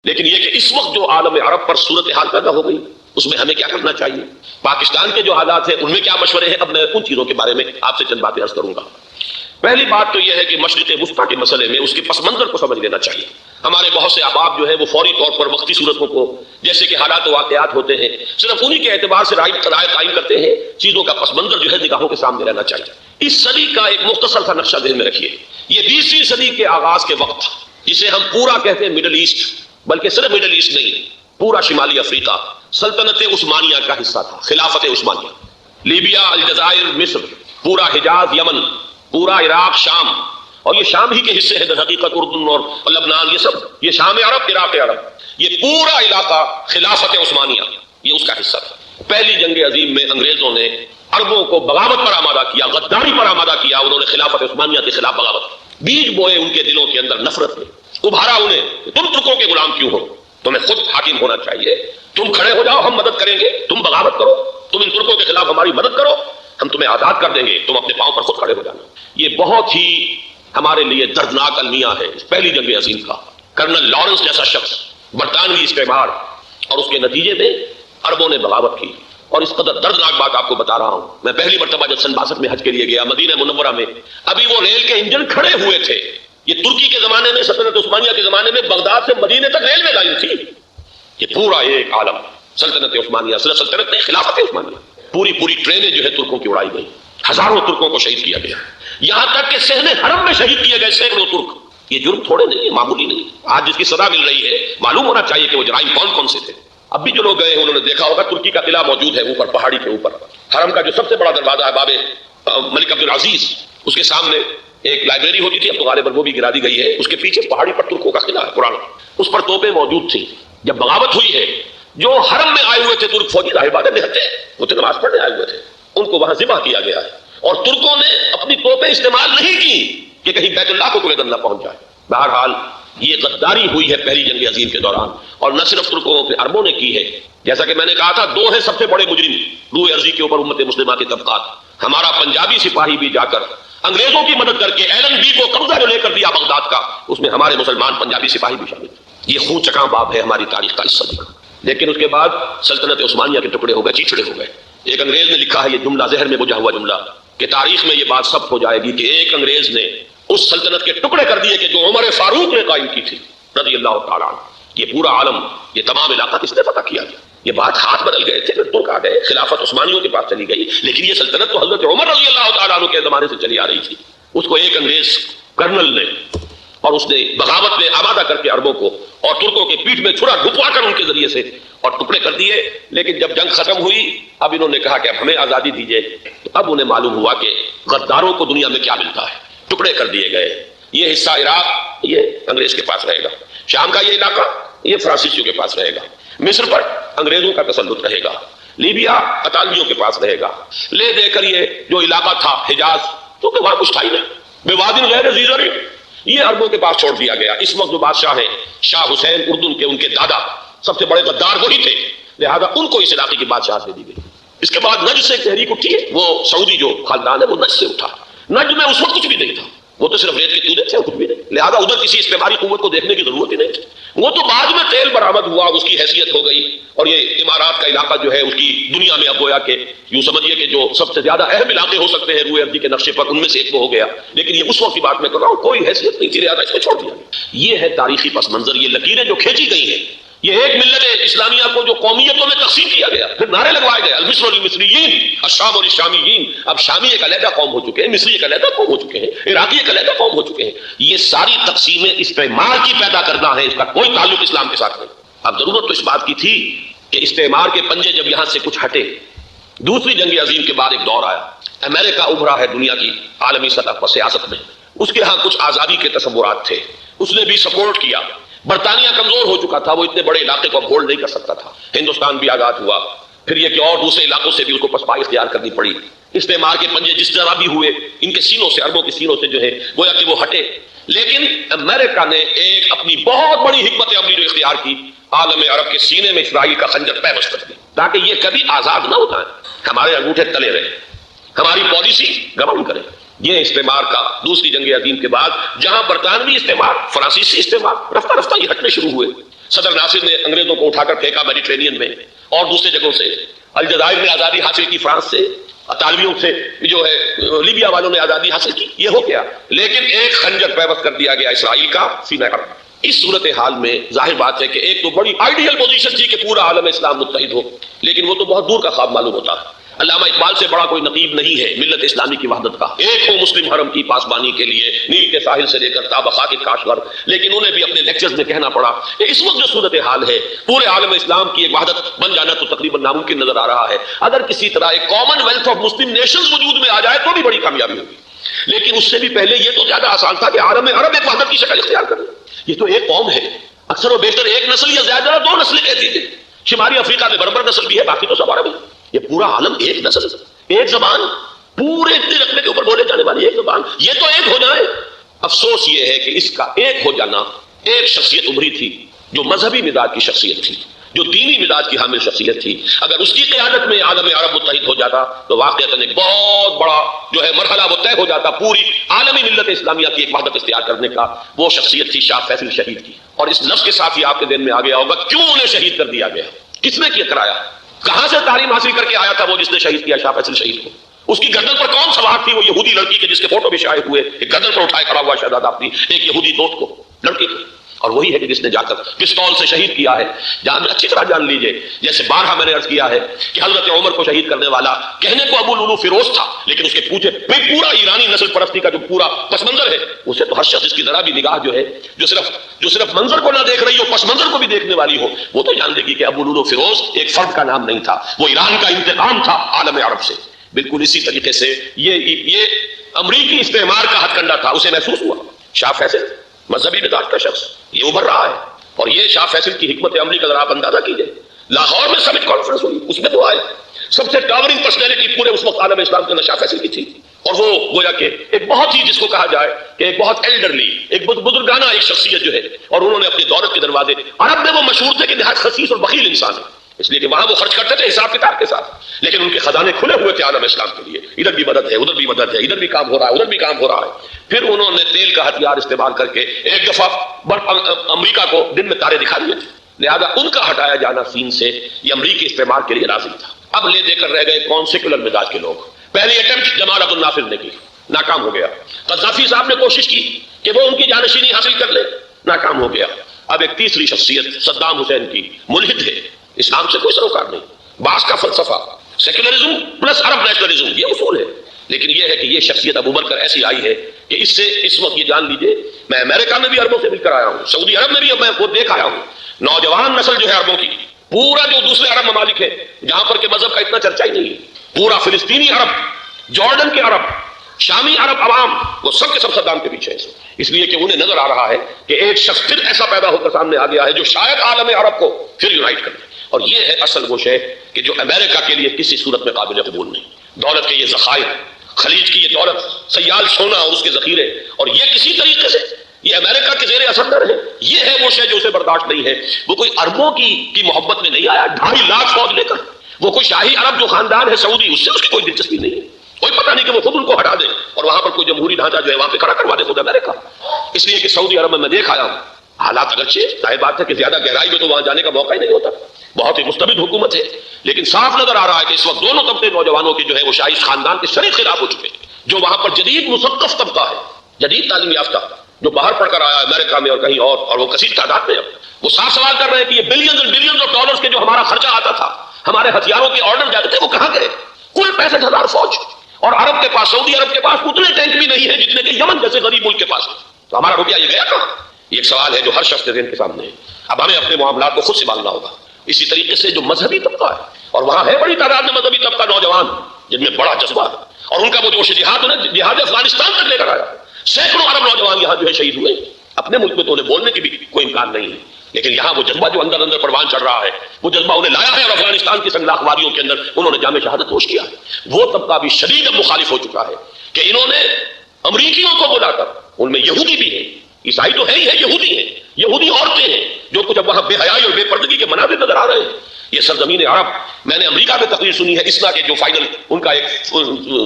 لیکن یہ کہ اس وقت جو عالم عرب پر صورتحال پیدا ہو گئی اس میں ہمیں کیا کرنا چاہیے، پاکستان کے جو حالات ہیں ان میں کیا مشورے ہیں، اب میں ان چیزوں کے بارے میں آپ سے چند باتیں عرض کروں گا۔ پہلی بات تو یہ ہے کہ مشرق وسطیٰ کے مسئلے میں اس کے پس منظر کو سمجھ لینا چاہیے۔ ہمارے بہت سے احباب جو ہے وہ فوری طور پر وقتی صورتوں کو، جیسے کہ حالات و واقعات ہوتے ہیں، صرف انہی کے اعتبار سے رائے قائم کرتے ہیں، چیزوں کا پس منظر جو ہے نگاہوں کے سامنے رہنا چاہیے۔ اس صدی کا ایک مختصر سا نقشہ ذہن میں رکھیے، یہ 20ویں صدی کے آغاز کے وقت، جسے ہم پورا کہتے ہیں مڈل ایسٹ، بلکہ صرف مڈل ایسٹ نہیں، پورا شمالی افریقہ سلطنت عثمانیہ کا حصہ تھا، خلافت عثمانیہ، لیبیا، الجزائر، مصر، پورا حجاز، یمن، پورا عراق، شام، اور یہ شام ہی کے حصے ہیں در حقیقت، اردن اور لبنان، یہ سب یہ شام عرب، عراق عرب، یہ پورا علاقہ خلافت عثمانیہ یہ اس کا حصہ تھا۔ پہلی جنگ عظیم میں انگریزوں نے عربوں کو بغاوت پر آمادہ کیا، غداری پر آمادہ کیا، انہوں نے خلافت عثمانیہ کے خلاف بغاوت، بیج بوئے ان کے دلوں کے اندر نفرت میں، ابھارا انہیں کہ تم ترکوں کے غلام کیوں ہو، تمہیں خود حاکم ہونا چاہیے، تم کھڑے ہو جاؤ، ہم مدد کریں گے، تم بغاوت کرو، تم ان ترکوں کے خلاف ہماری مدد کرو، ہم تمہیں آزاد کر دیں گے، تم اپنے پاؤں پر خود کھڑے ہو جانا۔ یہ بہت ہی ہمارے لیے دردناک المیہ ہے اس پہلی جنگ عظیم کا۔ کرنل لارنس جیسا شخص، برطانوی استعمار، اور اس کے نتیجے میں عربوں نے بغاوت کی۔ اور اس قدر دردناک بات آپ کو بتا رہا ہوں، میں پہلی مرتبہ جب سن 62 میں حج کے لیے گیا مدینہ منورہ میں، ابھی وہ ریل کے انجن کھڑے ہوئے تھے۔ یہ ترکی کے زمانے میں، سلطنت عثمانیہ کے زمانے میں بغداد سے مدینے تک ریلوے لائن تھی۔ یہ پورا ایک عالم سلطنت عثمانیہ، صرف سلطنت نہیں، خلافت عثمانیہ، پوری ٹرینیں جو ہے ترکوں کی اڑائی گئی، ہزاروں ترکوں کو شہید کیا گیا، یہاں تک کہ صحن حرم میں شہید کیے گئے سینکڑوں ترک۔ یہ جرم تھوڑے نہیں ہے، معمولی نہیں۔ آج جس کی سزا مل رہی ہے، معلوم ہونا چاہیے کہ وہ جرائم کون کون سے تھے۔ اب بھی جو لوگ گئے ہیں انہوں نے دیکھا ہوگا ترکی کا قلعہ موجود ہے اوپر پہاڑی کے اوپر، حرم کا جو سب سے بڑا دروازہ ہے باب ملک عبدالعزیز، اس کے سامنے ایک لائبریری ہوتی تھی، اب تو غالباً وہ بھی گرا دی گئی ہے، اس کے پیچھے پہاڑی پر ترکوں کا قلعہ ہے پرانا، اس پر توپیں موجود تھیں۔ جب بغاوت ہوئی ہے، جو حرم میں آئے ہوئے تھے ترک فوجی، ظاہر بات ہے نہتے ہیں، وہ تو نماز پڑھنے آئے ہوئے تھے، ان کو وہاں ذبح کیا گیا ہے، اور ترکوں نے اپنی توپیں استعمال نہیں کی کہ کہیں بیت اللہ کو کوئی اذن نہ پہنچ جائے۔ بہرحال یہ غداری ہوئی ہے پہلی جنگ عظیم کے دوران، اور نہ صرف ترکوں کے، عربوں نے کی ہے۔ جیسا کہ میں نے کہا تھا، دو ہیں سب سے بڑے مجرم روئے ارضی کے اوپر امت مسلمہ کے طبقات۔ ہمارا پنجابی سپاہی بھی جا کر انگریزوں کی مدد کر کے ایلن بی کو قبضہ جو لے کر دیا بغداد کا، اس میں ہمارے مسلمان پنجابی سپاہی بھی شامل تھے۔ یہ خون چکاں باب ہے ہماری تاریخ کا اس صدی کا۔ لیکن اس کے بعد سلطنت عثمانیہ کے ٹکڑے ہو گئے، چیچڑے ہو گئے۔ ایک انگریز نے لکھا ہے یہ جملہ، ذہن میں بجھا ہوا جملہ، کہ تاریخ میں یہ بات ثبت ہو جائے گی کہ ایک انگریز نے اس سلطنت کے ٹکڑے کر دیے کہ جو عمر فاروق نے قائم کی تھی رضی اللہ تعالیٰ عنہ۔ یہ پورا عالم، یہ تمام علاقہ کس نے فتح کیا گیا؟ یہ بات ہاتھ بدل گئے تھے، پھر ترک آ گئے، خلافت عثمانیوں کے پاس چلی گئی، لیکن یہ سلطنت تو حضرت عمر رضی اللہ تعالیٰ عنہ کے زمانے سے چلی آ رہی تھی۔ اس کو ایک انگریز کرنل نے، اور اس نے بغاوت میں آمادہ کر کے عربوں کو اور ترکوں کے پیٹھ میں چھرا گھپوا کر ان کے ذریعے سے اور ٹکڑے کر دیے۔ لیکن جب جنگ ختم ہوئی، اب انہوں نے کہا کہ اب ہمیں آزادی دیجیے، تو اب انہیں معلوم ہوا کہ غداروں کو دنیا میں کیا ملتا ہے، ٹکڑے کر دیے گئے۔ یہ حصہ عراق یہ انگریز کے پاس رہے گا، شام کا یہ علاقہ یہ فرانسیسیوں کے پاس رہے گا، مصر پر انگریزوں کا تسلط رہے گا، لیبیا اطالویوں کے پاس رہے گا، لے دے کر یہ جو علاقہ تھا حجاز، تو کہ وہاں کچھ تھا ہی نہیں، بوادٍ غیر ذی زرع، یہ عربوں کے پاس چھوڑ دیا گیا۔ اس وقت جو بادشاہ ہیں شاہ حسین اردن کے، ان کے دادا سب سے بڑے غدار وہی تھے، لہذا ان کو اس علاقے کی بادشاہت دے دی گئی۔ اس کے بعد نجد سے ایک تحریک اٹھی ہے، وہ سعودی جو خاندان ہے وہ نجد سے اٹھا۔ نجد میں اس وقت کچھ بھی نہیں تھا، وہ تو صرف ریت کے تودے تھے، کچھ بھی نہیں، لہذا ادھر کسی استعماری قوت کو دیکھنے کی ضرورت ہی نہیں تھی۔ وہ تو بعد میں تیل برآمد ہوا، اس کی حیثیت ہو گئی، اور یہ امارات کا علاقہ جو ہے اس کی دنیا میں اب گویا کہ یوں سمجھیے کہ جو سب سے زیادہ اہم علاقے ہو سکتے ہیں روئے ارضی کے نقشے پر، ان میں سے ایک وہ ہو گیا۔ لیکن یہ اس وقت کی بات میں کر رہا ہوں، کوئی حیثیت نہیں تھی، لہذا اس کو چھوڑ دیا۔ یہ ہے تاریخی پس منظر، یہ لکیریں جو کھینچی گئی ہیں، یہ ایک ملت اسلامیہ کو جو قومیتوں میں تقسیم کیا گیا، پھر نعرے لگوائے گئے المصر والمصریین، الشام اور الشامیین۔ اب شامی ایک علیحدہ قوم ہو چکے ہیں، مصری ایک علیحدہ قوم ہو چکے ہیں، عراقی ایک علیحدہ قوم ہو چکے ہیں۔ یہ ساری تقسیمیں استعمار کی پیدا کرنا ہے، اس کا کوئی تعلق اسلام کے ساتھ نہیں۔ اب ضرورت تو اس بات کی تھی کہ استعمار کے پنجے جب یہاں سے کچھ ہٹے، دوسری جنگ عظیم کے بعد ایک دور آیا، امریکہ ابھرا ہے دنیا کی عالمی سطح پر سیاست میں، اس کے ہاں کچھ آزادی کے تصورات تھے، اس نے بھی سپورٹ کیا۔ برطانیہ کمزور ہو چکا تھا، وہ اتنے بڑے علاقے کو ہولڈ نہیں کر سکتا تھا، ہندوستان بھی آزاد ہوا، پھر یہ کہ اور دوسرے علاقوں سے بھی اس کو پسپائی اختیار کرنی پڑی۔ استعمار کے پنجے جس طرح بھی ہوئے، ان کے سینوں سے، عربوں کے سینوں سے جو ہے گویا کہ وہ ہٹے، لیکن امریکہ نے ایک اپنی بہت بڑی حکمت عملی جو اختیار کی، عالم عرب کے سینے میں اسرائیل کا خنجر پیوست کر دیا، تاکہ یہ کبھی آزاد نہ ہو جائیں، ہمارے انگوٹھے تلے رہے، ہماری پالیسی گورن کرے۔ یہ استعمار کا دوسری جنگ عظیم کے بعد، جہاں برطانوی استعمار، فرانسیسی استعمار رفتہ رفتہ یہ ہٹنے شروع ہوئے، صدر ناصر نے انگریزوں کو اٹھا کر پھینکا میڈیٹرینین میں اور دوسرے جگہوں سے، الجزائر نے آزادی حاصل کی فرانس سے، اطالویوں سے جو ہے لیبیا والوں نے آزادی حاصل کی، یہ ہو گیا، لیکن ایک خنجر پیوست کر دیا گیا اسرائیل کا سینہ عرب۔ اس صورتحال میں ظاہر بات ہے کہ ایک تو بڑی آئیڈیل پوزیشن تھی کہ پورا عالم اسلام متحد ہو، لیکن وہ تو بہت دور کا خواب معلوم ہوتا ہے۔ علامہ اقبال سے بڑا کوئی نقیب نہیں ہے ملت اسلامی کی وحدت کا، ایک ہو مسلم حرم کی پاسبانی کے لیے نیل کے ساحل سے لے کر تابخا کے کاشغر، لیکن انہیں بھی اپنے لیکچرز میں کہنا پڑا کہ اس وقت جو صورتحال ہے پورے عالم اسلام کی ایک وحدت بن جانا تو تقریباً ناممکن نظر آ رہا ہے۔ اگر کسی طرح ایک common wealth of Muslim nations وجود میں آ جائے تو بھی بڑی کامیابی ہوگی، لیکن اس سے بھی پہلے یہ تو زیادہ آسان تھا کہ عالم عرب ایک وحدت کی شکل اختیار کر لے۔ یہ تو ایک قوم ہے، اکثر و بیشتر ایک نسل یا زیادہ دو نسلیں کہتی تھیں، شمالی افریقہ میں بربر نسل بھی ہے، باقی تو سب عرب ہے۔ یہ پورا عالم ایک نسل، ایک زبان، پورے اتنے رقبے کے اوپر بولے جانے والی ایک زبان، یہ تو ایک ہو جائے۔ افسوس یہ ہے کہ اس کا ایک ہو جانا، ایک شخصیت ابھری تھی جو مذہبی مزاج کی شخصیت تھی، جو دینی مزاج کی حامل شخصیت تھی، اگر اس کی قیادت میں عالم عرب متحد ہو جاتا تو واقعتاً ایک بہت بڑا جو ہے مرحلہ وہ طے ہو جاتا پوری عالمی ملت اسلامیہ کی ایک وحدت اختیار کرنے کا۔ وہ شخصیت تھی شاہ فیصل شہید کی، اور اس لفظ کے ساتھ ہی آپ کے ذہن میں آ گیا ہوگا کیوں انہیں شہید کر دیا گیا، کس نے کیا کرایا، کہاں سے تعلیم حاصل کر کے آیا تھا وہ جس نے شہید کیا شاہ فیصل شہید کو، اس کی گردن پر کون سوار تھی، وہ یہودی لڑکی کے جس کے فوٹو بھی شائع ہوئے، ایک گردن پر اٹھائے کھڑا ہوا شہزادہ اپنی ایک یہودی دوست کو، لڑکی کو، اور وہی ہے کہ جس نے جا کر پستول سے شہید کیا ہے۔ جان اچھی طرح جان لیجئے، جیسے بارہا میں نے عرض کیا ہے کہ حضرت عمر کو شہید کرنے والا کہنے کو ابو لولو فیروز تھا، لیکن اس کے پوچھے پورا ایرانی نسل پرستی کا جو پورا پس منظر ہے، اسے تو ہر شخص اس کی ذرا بھی نگاہ جو ہے جو صرف منظر کو نہ دیکھ رہی ہو، پس منظر کو بھی دیکھنے والی ہو، وہ تو جان دے گی کہ ابو لولو فیروز ایک فرد کا نام نہیں تھا، وہ ایران کا انتقام تھا عالم عرب سے۔ بالکل اسی طریقے سے یہ امریکی استعمار کا ہتھ کنڈا تھا، اسے محسوس ہوا۔ شاہ فیصل مذہبی مزاج کا شخص، یہ ابھر رہا ہے، اور یہ شاہ فیصل کی حکمت عملی کا ذرا آپ اندازہ کیجئے۔ لاہور میں سمٹ کانفرنس ہوئی، اس میں تو آئے سب سے ٹاورنگ پرسنالٹی پورے اس وقت عالم اسلام کے اندر شاہ فیصل کی تھی، اور وہ گویا کہ ایک بہت ہی جس کو کہا جائے کہ ایک بہت ایلڈرلی، ایک بزرگانہ ایک شخصیت جو ہے، اور انہوں نے اپنی دولت کے دروازے، عرب میں وہ مشہور تھے کہ نہایت خسیس اور بخیل انسان ہے، اس لیے کہ وہاں وہ خرچ کرتے تھے حساب کتاب کے ساتھ، لیکن ان کے خزانے کھلے ہوئے تھے عالم اسلام کے لیے، ادھر بھی مدد ہے، ادھر بھی مدد ہے، ادھر بھی کام ہو رہا ہے، ادھر بھی کام ہو رہا ہے۔ پھر انہوں نے تیل کا ہتھیار استعمال کر کے ایک دفعہ امریکہ کو دن میں تارے دکھا دیے تھے، لہذا ان کا ہٹایا جانا سین سے یہ امریکی استعمال کے لیے لازم تھا۔ اب لے دے کر رہ گئے کون سیکولر مزاج کے لوگ۔ پہلی اٹیمپٹ جمال عبد الناصر نے کی، ناکام ہو گیا۔ قذافی صاحب نے کوشش کی کہ وہ ان کی جانشینی حاصل کر لے، ناکام ہو گیا۔ اب ایک تیسری شخصیت صدام حسین کی، ملحد ہے، اسلام سے کوئی سروکار نہیں، بعث کا فلسفہ، سیکولرزم پلس عرب نیشنلزم، یہ اصول ہے، لیکن یہ ہے کہ یہ شخصیت ابو بکر ایسی آئی ہے کہ اس سے اس وقت یہ جان لیجئے، میں امریکہ میں بھی عربوں سے مل کر آیا ہوں، سعودی عرب میں بھی میں وہ دیکھ آیا ہوں، نوجوان نسل جو ہے عربوں کی، پورا جو دوسرے عرب ممالک ہے جہاں پر کہ مذہب کا اتنا چرچا ہی نہیں ہے، پورا فلسطینی عرب، جارڈن کے عرب، شامی عرب عوام، وہ سب کے سب صدام کے پیچھے ہے، اس لیے کہ انہیں نظر آ رہا ہے کہ ایک شخص پھر ایسا پیدا ہو کر سامنے آ گیا ہے جو شاید عالم عرب کو پھر یونائٹ کر دے، اور یہ ہے اصل وہ شے کہ جو امریکہ کے لیے کسی صورت میں قابل قبول نہیں۔ دولت کے یہ ذخائر، خلیج کی یہ دولت، سیال سونا اور اس کے ذخیرے، اور یہ کسی طریقے سے یہ امریکہ کے زیر اثر نہ رہے، یہ ہے وہ شے جو اسے برداشت نہیں ہے۔ وہ کوئی عربوں کی محبت میں نہیں آیا 2.5 لاکھ فوج لے کر، وہ کوئی شاہی عرب جو خاندان ہے سعودی، اس سے اس کی کوئی دلچسپی نہیں ہے، کوئی پتہ نہیں کہ وہ خود ان کو ہٹا دے اور وہاں پر کوئی جمہوری ڈھانچہ جو ہے وہاں پہ کھڑا کروا دے خود امریکہ۔ اس لیے کہ سعودی عرب میں دیکھ آیا ہوں حالات، اگرچہ ظاہر بات ہے کہ زیادہ گہرائی میں تو وہاں جانے کا موقع ہی نہیں ہوتا، بہت ہی مستبد حکومت ہے، لیکن صاف نظر آ رہا ہے کہ اس وقت دونوں طبقے نوجوانوں کے جو ہے وہ شاہی خاندان کے شدید خلاف ہو چکے ہیں۔ جو وہاں پر جدید مثقف طبقہ ہے، جدید تعلیم یافتہ، جو باہر پڑھ کر آیا امریکہ میں اور کہیں اور وہ کثیر تعداد میں، وہ صاف سوال کر رہے ہیں کہ یہ بلینز اور بلینز آف ڈالرز کے جو ہمارا خرچہ آتا تھا، ہمارے ہتھیاروں کے آرڈر جاتے تھے، وہ کہاں گئے؟ کل 65,000 فوج، اور عرب کے پاس، سعودی عرب کے پاس اتنے ٹینک بھی نہیں ہے جتنے کہ یمن جیسے غریب ملک کے پاس ہے، تو ہمارا روپیہ یہ گیا کہاں؟ یہ ایک سوال ہے جو ہر شخص کے ذہن کے سامنے ہے۔ اب ہمیں اپنے معاملات کو خود سنبھالنا ہوگا۔ اسی طریقے سے جو مذہبی طبقہ ہے، اور وہاں ہے بڑی تعداد میں مذہبی طبقہ نوجوان جن میں بڑا جذبہ ہے، اور ان کا وہ جوش جہاد انہیں جہاد افغانستان تک لے کر آیا، سینکڑوں عرب نوجوان یہاں جو ہے شہید ہوئے۔ اپنے ملک میں تو انہیں بولنے کی بھی کوئی امکان نہیں ہے، لیکن یہاں وہ جذبہ جو اندر پروان چڑھ رہا ہے، وہ جذبہ انہیں لایا ہے، اور افغانستان کی سنگلاخ واریوں کے اندر انہوں نے جام شہادت نوش کیا ہے۔ وہ طبقہ بھی شدید مخالف ہو چکا ہے کہ انہوں نے امریکیوں کو بلا کر، ان میں یہودی بھی ہیں، عیسائی تو ہے ہی ہے، یہودی ہیں، یہودی عورتیں ہیں جو کچھ اب وہاں بے حیائی اور بے پردگی کے مناظر نظر آ رہے ہیں، یہ سرزمین عرب، میں نے امریکہ میں تقریر سنی ہے اسنا کے جو فائنل ان کا ایک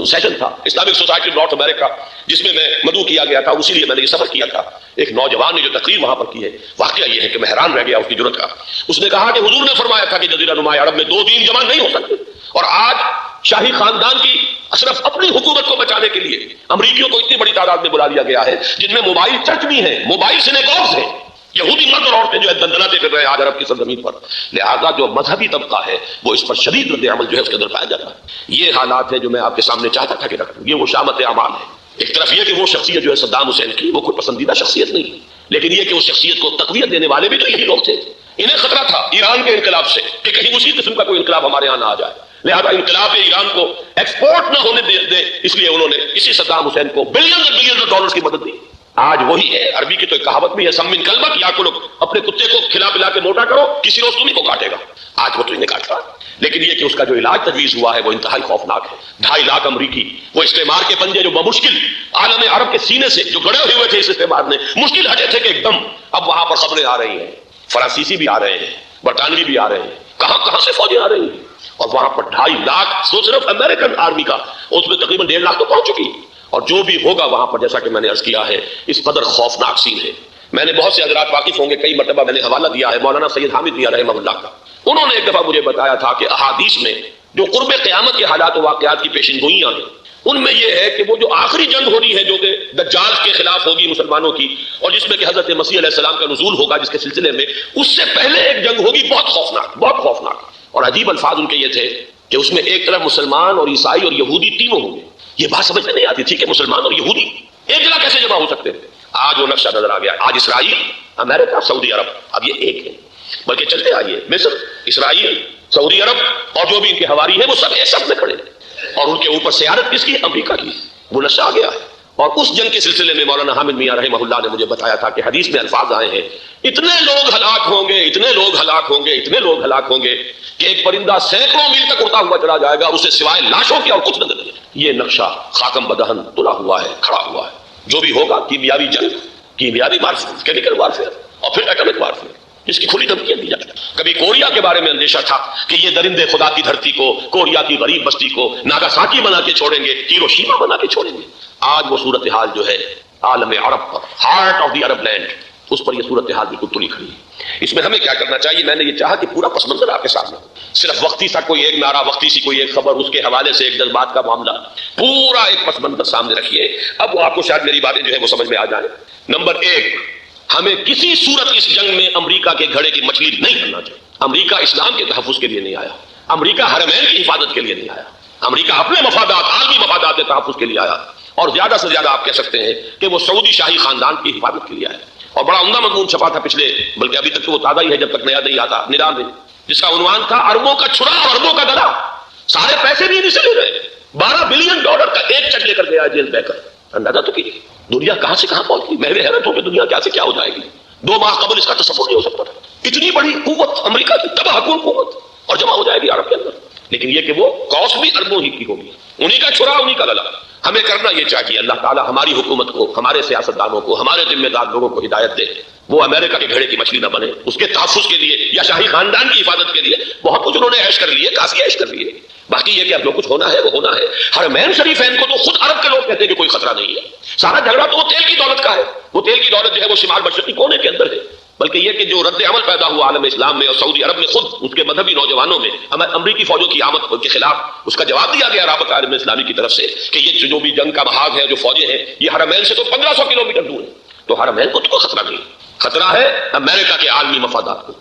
سیشن تھا اسلامک سوسائٹی نارتھ امریکہ، جس میں میں مدعو کیا گیا تھا، اسی لیے میں نے یہ سفر کیا تھا۔ ایک نوجوان نے جو تقریر وہاں پر کی ہے، واقعہ یہ ہے کہ میں حیران رہ گیا اس کی جرأت کا۔ اس نے کہا کہ حضور نے فرمایا تھا کہ جزیرہ نما عرب میں دو دین جمع نہیں ہو سکتے، اور آج شاہی خاندان کی صرف اپنی حکومت کو بچانے کے لیے امریکیوں کو اتنی بڑی تعداد میں بلا لیا گیا ہے، جن میں موبائل چرچ بھی ہیں، موبائل سینیگوگز ہیں، یہودی مرد اور عورتیں جو ہے دندناتے کر رہے ہیں آج عرب کی سرزمین پر۔ لہذا جو مذہبی طبقہ ہے وہ اس پر شدید رد عمل جو ہے اس کے اندر پایا جاتا ہے۔ یہ حالات ہیں جو میں آپ کے سامنے چاہتا تھا کہ رکھوں۔ یہ وہ شامت اعمال ہے۔ ایک طرف یہ کہ وہ شخصیت جو ہے صدام حسین کی، وہ کوئی پسندیدہ شخصیت نہیں، لیکن یہ کہ اس شخصیت کو تقویت دینے والے بھی تو یہی لوگ تھے۔ انہیں خطرہ تھا ایران کے انقلاب سے کہ کہیں اسی قسم کا کوئی انقلاب ہمارے ہاں نہ آ جائے، لہذا انقلاب ایران کو ایکسپورٹ نہ ہونے دے، اس لیے انہوں نے اسی صدام حسین کو بلینز اور بلینز ڈالرز کی مدد دی۔ آج وہی ہے، عربی کی تو ایک کہاوت بھی ہے، سم من کلبک، یا کو اپنے کتے کو کھلا پلا کے موٹا کرو، کسی روز تمہیں کو کاٹے گا۔ آج وہ تو انہیں کاٹتا ہے، لیکن یہ کہ اس کا جو علاج تجویز ہوا ہے وہ انتہائی خوفناک ہے۔ 2.5 لاکھ امریکی وہ استعمار کے پنجے جو بمشکل عالم عرب کے سینے سے جو گڑے ہوئے تھے اس استعمار نے، مشکل ہٹے تھے کہ ایک دم اب وہاں پر خبریں آ رہی ہیں، فرانسیسی بھی آ رہے ہیں، برطانوی بھی آ رہے ہیں، کہاں سے فوجیں آ رہی ہیں، اور وہاں پر 2.5 لاکھ سو صرف امریکن آرمی کا، اس میں تقریباً 1.5 لاکھ تو پہنچ چکی، اور جو بھی ہوگا وہاں پر جیسا کہ میں نے عرض کیا ہے اس قدر خوفناک سین ہے۔ میں نے بہت سے حضرات واقف ہوں گے، کئی مرتبہ میں نے حوالہ دیا ہے مولانا سید حامد میاں رحمہ اللہ کا، انہوں نے ایک دفعہ مجھے بتایا تھا کہ احادیث میں جو قرب قیامت کے حالات و واقعات کی پیشن گوئیاں ہیں، ان میں یہ ہے کہ وہ جو آخری جنگ ہو رہی ہے جو کہ دجال کے خلاف ہوگی مسلمانوں کی، اور جس میں کہ حضرت مسیح علیہ السلام کا نزول ہوگا جس کے سلسلے میں اس سے پہلے ایک جنگ ہوگی بہت خوفناک، بہت خوفناک، اور عجیب الفاظ ان کے یہ تھے کہ اس میں ایک طرف مسلمان اور عیسائی اور یہودی تینوں ہوں گے۔ یہ بات سمجھ میں نہیں آتی تھی کہ مسلمان اور یہودی ایک جگہ کیسے جمع ہو سکتے ہیں۔ آج وہ نقشہ نظر آ گیا، آج اسرائیل، امریکہ، سعودی عرب اب یہ ایک ہے، بلکہ چلتے آئیے مصر، اسرائیل، سعودی عرب اور جو بھی ان کے حواری ہیں وہ سب ایک ساتھ میں کھڑے ہیں، اور ان کے اوپر سیادت کس کی؟ امریکہ کی۔ وہ نقشہ آ گیا ہے، اور اس جنگ کے سلسلے میں مولانا حامد میاں رحمہ اللہ نے مجھے بتایا تھا کہ حدیث میں الفاظ آئے ہیں، اتنے لوگ ہلاک ہوں گے، اتنے لوگ ہلاک ہوں گے، اتنے لوگ ہلاک ہوں گے کہ ایک پرندہ سینکڑوں میل تک اڑتا ہوا چلا جائے گا، اسے سوائے لاشوں کے اور کچھ نظر نہیں۔ یہ نقشہ خاتم بدہن تلا ہوا ہے، کھڑا ہوا ہے۔ جو بھی ہوگا کیمیابی جنگ، کیمیابی وارفیئر، کیمیکل وارفیئر، اور پھر ایٹمک وارفیئر، جس کی کھلی دھمکیاں دی جاتی ہیں۔ کبھی کوریا کے بارے میں اندیشہ تھا کہ یہ درندے خدا کی دھرتی کو، کوریا کی غریب بستی کو ناگاساکی بنا کے چھوڑیں گے، ہیروشیما بنا کے چھوڑیں گے۔ آج وہ صورتحال جو ہے عالم عرب پر، heart of the Arab land, اس پر یہ صورتحال بالکل تلی کھڑی ہے۔ اس میں ہمیں کیا کرنا چاہیے؟ میں نے یہ چاہا کہ پورا پس منظر آپ کے سامنے ہو، صرف وقتی سا کوئی ایک نعرہ، وقتی سی کوئی ایک خبر، اس کے حوالے سے ایک جذبات کا معاملہ، پورا ایک پس منظر سامنے رکھیے۔ اب وہ آپ کو شاید میری باتیں جو ہے وہ سمجھ میں آ جائیں۔ نمبر 1، ہمیں کسی صورت اس جنگ میں امریکہ کے گھڑے کی مچھلی نہیں کرنا چاہیے۔ امریکہ اسلام کے تحفظ کے لیے نہیں آیا، امریکہ حرمین کی حفاظت کے لیے نہیں آیا، امریکہ اپنے مفادات، عالمی مفادات کے تحفظ کے لیے آیا، اور زیادہ سے زیادہ آپ کہہ سکتے ہیں کہ وہ سعودی شاہی خاندان کی حفاظت کے لیے آیا۔ اور بڑا عمدہ مضمون چھپا تھا پچھلے، بلکہ ابھی تک تو وہ تازہ ہی ہے جب تک نیا نہیں آتا، نظام میں، جس کا عنوان تھا اربوں کا چھڑا اور اربوں کا گلا۔ سارے پیسے بھی انہیں سے لے رہے، $12 بلین کا ایک چیک لے کر گیا جیل بیکر۔ اندازہ تو کیجیے دنیا کہاں سے کہاں پہنچ گئی۔ میں حیرت ہوں کہ دنیا کیا سے کیا ہو جائے گی۔ 2 ماہ قبل اس کا تصور نہیں ہو سکتا تھا، اتنی بڑی قوت امریکہ کی، تباہ کن قوت، اور جمع ہو جائے گی عرب کے اندر۔ لیکن یہ کہ وہ کاسٹ بھی اربوں ہی کی ہوگی، انہی کا چھڑا انہی کا گلا۔ ہمیں کرنا یہ چاہیے، اللہ تعالیٰ ہماری حکومت کو، ہمارے سیاستدانوں کو، ہمارے ذمہ دار لوگوں کو ہدایت دے، وہ امریکہ کے گھڑے کی مچھلی نہ بنے۔ اس کے تحفظ کے لیے یا شاہی خاندان کی حفاظت کے لیے بہت کچھ انہوں نے عیش کر لیے، کافی عیش کر لیے، باقی یہ کہ اب جو کچھ ہونا ہے وہ ہونا ہے۔ حرمین شریفین کو تو خود عرب کے لوگ کہتے ہیں کہ کوئی خطرہ نہیں ہے۔ سارا جھگڑا تو وہ تیل کی دولت کا ہے، وہ تیل کی دولت جو ہے وہ شمال مشرقی کونے کے اندر ہے، بلکہ یہ کہ جو رد عمل پیدا ہوا عالم اسلام میں اور سعودی عرب میں، خود اس کے مذہبی نوجوانوں میں امریکی فوجوں کی آمد کے خلاف اس کا جواب دیا گیا رابطہ عالم اسلامی کی طرف سے کہ یہ جو بھی جنگ کا محاذ ہے، جو فوجیں ہیں، یہ حرمین سے تو 1500 کلومیٹر دور ہے، تو حرمین کو تو کوئی خطرہ نہیں، خطرہ ہے امریکہ کے عالمی مفادات کو۔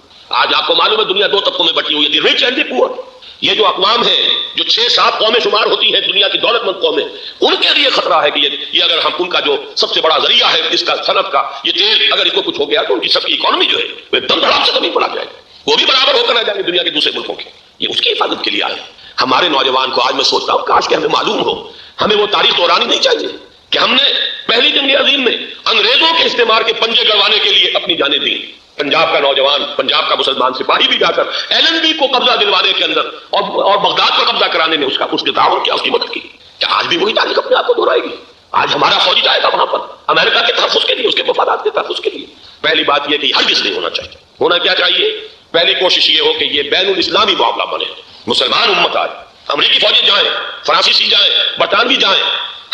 آج آپ کو معلوم ہے دنیا 2 طبقوں میں بٹی ہوئی ہے، دی رچ اینڈ دی پور۔ یہ جو اقوام ہیں جو 6-7 قومیں شمار ہوتی ہیں دنیا کی دولت مند قومیں، ان کے لیے خطرہ ہے کہ یہ اگر ہم ان کا جو سب سے بڑا ذریعہ ہے اس کا صنعت کا، یہ تیل، اگر اس کو کچھ ہو گیا تو ان کی سب کی اکانومی جو ہے وہ ایک دم دھڑام سے زمین پر آ جائے گی، وہ بھی برابر ہو کر آ جائیں گے دنیا کے دوسرے ملکوں کے۔ یہ اس کی حفاظت کے لیے آئے۔ ہمارے نوجوان کو آج میں سوچتا ہوں کاش کہ ہمیں معلوم ہو، ہمیں وہ تاریخ دہرانی نہیں چاہیے کہ ہم نے پہلی جنگ عظیم میں انگریزوں کے استعمار کے پنجے گڑوانے کے لیے اپنی جانیں دیں۔ پنجاب کا نوجوان، پنجاب کا مسلمان سپاہی بھی جا کر LNB کو قبضہ دلوانے کے اندر اور بغداد پر قبضہ کرانے میں اس کے تعاون کیا، اس کی مدد کی۔ کیا آج بھی وہی تاریخ اپنے آپ کو دہرائے گی؟ آج ہمارا فوجی جائے گا وہاں پر امریکہ کے تحفظ کے لیے، اس کے مفادات کے تحفظ کے لیے؟ پہلی بات یہ کہ ہرگز نہیں ہونا چاہیے۔ ہونا کیا چاہیے؟ پہلی کوشش یہ ہو کہ یہ بین الاسلامی معاملہ بنے، مسلمان امت آئے، امریکی فوجی جائیں، فرانسیسی جائیں، برطانوی جائیں۔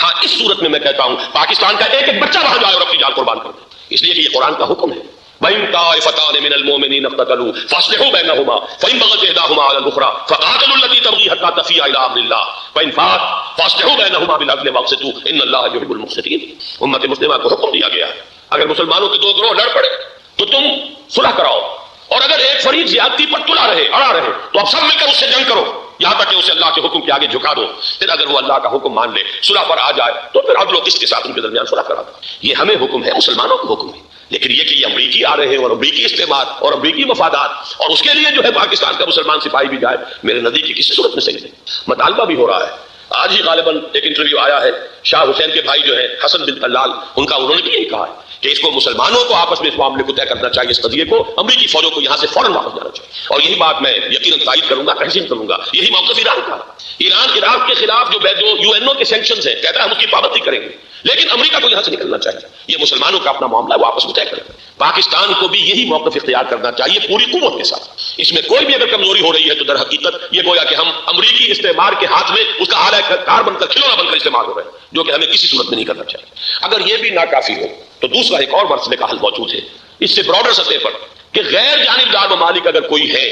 ہاں اس صورت میں کہتا ہوں پاکستان کا ایک ایک بچہ وہاں جائے اور اپنی جان قربان کر دے، اس لیے کہ یہ قرآن کا حکم ہے۔ وَإِن طَائِفَتَانِ مِنَ الْمُؤْمِنِينَ اقْتَتَلُوا فَأَصْلِحُوا بَيْنَهُمَا فَإِن بَغَتْ إِحْدَاهُمَا عَلَى الْأُخْرَى فَقَاتِلُوا الَّتِي تَبْغِي حَتَّى تَفِيءَ إِلَىٰ أَمْرِ اللَّهِ فَإِن فَاءَتْ فَأَصْلِحُوا بَيْنَهُمَا بِالْعَدْلِ وَأَقْسِطُوا إِنَّ اللَّهَ يُحِبُّ الْمُقْسِطِينَ۔ امت مسلمہ کو حکم دیا گیا ہے اگر مسلمانوں کے دو گروہ لڑ پڑے تو تم صلح کراؤ، اور اگر ایک فریق زیادتی پر تلا رہے اڑا رہے تو اب سب مل کر اس سے جنگ کرو یہاں تک کہ اسے اللہ کے حکم کے آگے جھکا دو۔ پھر اگر وہ اللہ کا حکم مان لے صلح پر آ جائے تو پھر عدل و قسط کے ساتھ ان کے درمیان صلح کرا دو۔ یہ ہمیں حکم ہے، مسلمانوں کو حکم ہے، لیکن یہ کہ یہ امریکی آ رہے ہیں اور امریکی استعمار اور امریکی مفادات اور اس کے لیے جو ہے پاکستان کا مسلمان سپاہی بھی جائے، میرے نزدیک کی کسی صورت میں صحیح نہیں۔ مطالبہ بھی ہو رہا ہے، آج ہی غالباً ایک انٹرویو آیا ہے، شاہ حسین کے بھائی جو ہے حسن بن طلال، ان کا انہوں نے بھی یہی کہا ہے کہ اس کو مسلمانوں کو آپس میں اس معاملے کو طے کرنا چاہیے، اس قضیے کو امریکی فوجوں کو یہاں سے فوراً واپس جانا چاہیے، اور یہی بات میں یقیناً تائید کروں گا، تحسین کروں گا، یہی موقف ایران کا۔ ایران عراق کے خلاف جو UN کے سینکشنز ہیں کہتا ہے ہم اس کی پابندی کریں گے، لیکن امریکہ کو یہاں سے نکلنا چاہیے، یہ مسلمانوں کا اپنا معاملہ ہے وہ آپس میں طے کریں۔ پاکستان کو بھی یہی موقف اختیار کرنا چاہیے پوری قوت کے ساتھ، اس میں کوئی بھی اگر کمزوری ہو رہی ہے تو در حقیقت یہ گویا کہ ہم امریکی استعمار کے ہاتھ میں اس کا اعلی کار بن کر کھلونا بن کر استعمال ہو رہے ہیں، جو کہ ہمیں کسی صورت میں نہیں کرنا چاہیے۔ اگر یہ بھی ناکافی ہو تو دوسرا ایک اور مسئلے کا حل موجود ہے اس سے براڈر سطح پر، کہ غیر جانبدار ممالک اگر کوئی ہے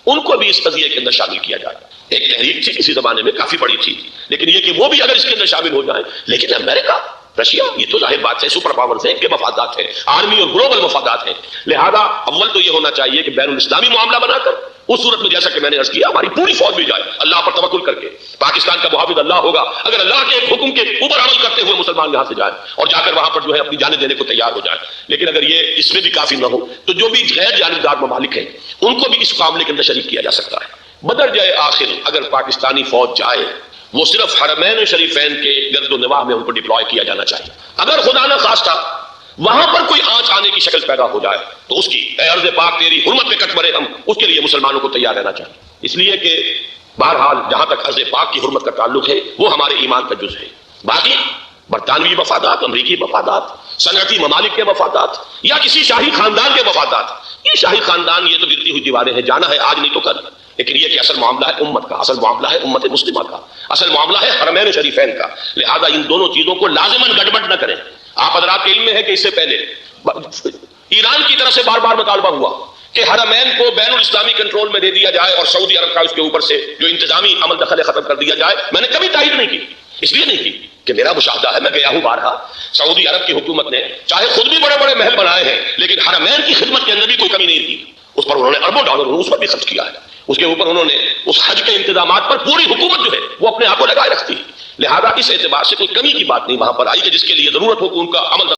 ان کو بھی اس قضیے کے اندر شامل کیا جائے۔ ایک تحریک تھی کسی زمانے میں کافی بڑی تھی، لیکن یہ کہ وہ بھی اگر اس کے اندر شامل ہو جائیں، لیکن امریکہ، رشیا، یہ تو ظاہر بات ہے سپر پاورز ہیں، ان کے مفادات ہیں، آرمی اور گلوبل مفادات ہیں، لہذا اول تو یہ ہونا چاہیے کہ بین الاسلامی معاملہ بنا کر اس صورت میں جیسا کہ میں نے عرض کیا ہماری پوری فوج بھی جائے اللہ پر توکل کر کے، پاکستان کا محافظ اللہ ہوگا، اگر اللہ کے ایک حکم کے اوپر عمل کرتے ہوئے مسلمان یہاں سے جائیں اور جا کر وہاں پر جو ہے اپنی جانیں دینے کو تیار ہو جائیں۔ لیکن اگر یہ اس میں بھی کافی نہ ہو تو جو بھی غیر جانبدار ممالک ہیں ان کو بھی اس معاملے کے اندر شریک کیا جا سکتا ہے۔ بدر جائے آخر اگر پاکستانی فوج جائے وہ صرف حرمین شریفین کے گرد و نواح میں ان کو ڈپلوائے کیا جانا چاہیے۔ اگر خدا نہ خواستہ وہاں پر کوئی آنچ آنے کی شکل پیدا ہو جائے تو اس کی اے ارض پاک تیری حرمت میں کٹ مرے ہم، اس کے لیے مسلمانوں کو تیار رہنا چاہیے، اس لیے کہ بہرحال جہاں تک ارض پاک کی حرمت کا تعلق ہے وہ ہمارے ایمان کا جز ہے۔ باقی برطانوی مفادات، امریکی مفادات، صنعتی ممالک کے مفادات یا کسی شاہی خاندان کے مفادات، یہ شاہی خاندان یہ تو گرتی ہوئی دیواریں ہیں، جانا ہے آج نہیں تو کل، لیکن یہ کہ اصل معاملہ ہے امت کا، اصل معاملہ ہے امت مسلمہ کا، اصل معاملہ ہے حرمین شریفین کا، لہذا ان دونوں چیزوں کو لازماً گڑبڑ نہ کریں۔ آپ حضرات کے علم میں ہے کہ اس سے پہلے ایران کی طرف سے بار بار مطالبہ ہوا کہ حرمین کو بین الاسلامی کنٹرول میں دے دیا جائے اور سعودی عرب کا اس کے اوپر سے جو انتظامی عمل دخل ختم کر دیا جائے۔ میں نے کبھی تائید نہیں کی، اس لیے نہیں کی کہ میرا مشاہدہ ہے، میں گیا ہوں بارہا، سعودی عرب کی حکومت نے چاہے خود بھی بڑے بڑے محل بنائے ہیں لیکن حرمین کی خدمت کے اندر بھی کوئی کمی نہیں کی، اس پر انہوں نے اربوں ڈالر اس پر بھی خرچ کیا ہے، اس کے اوپر انہوں نے اس حج کے انتظامات پر پوری حکومت جو ہے وہ اپنے آپ کو لگائے رکھتی ہے، لہذا اس اعتبار سے کوئی کمی کی بات نہیں وہاں پر آئی کہ جس کے لیے ضرورت ہو کہ ان کا عمل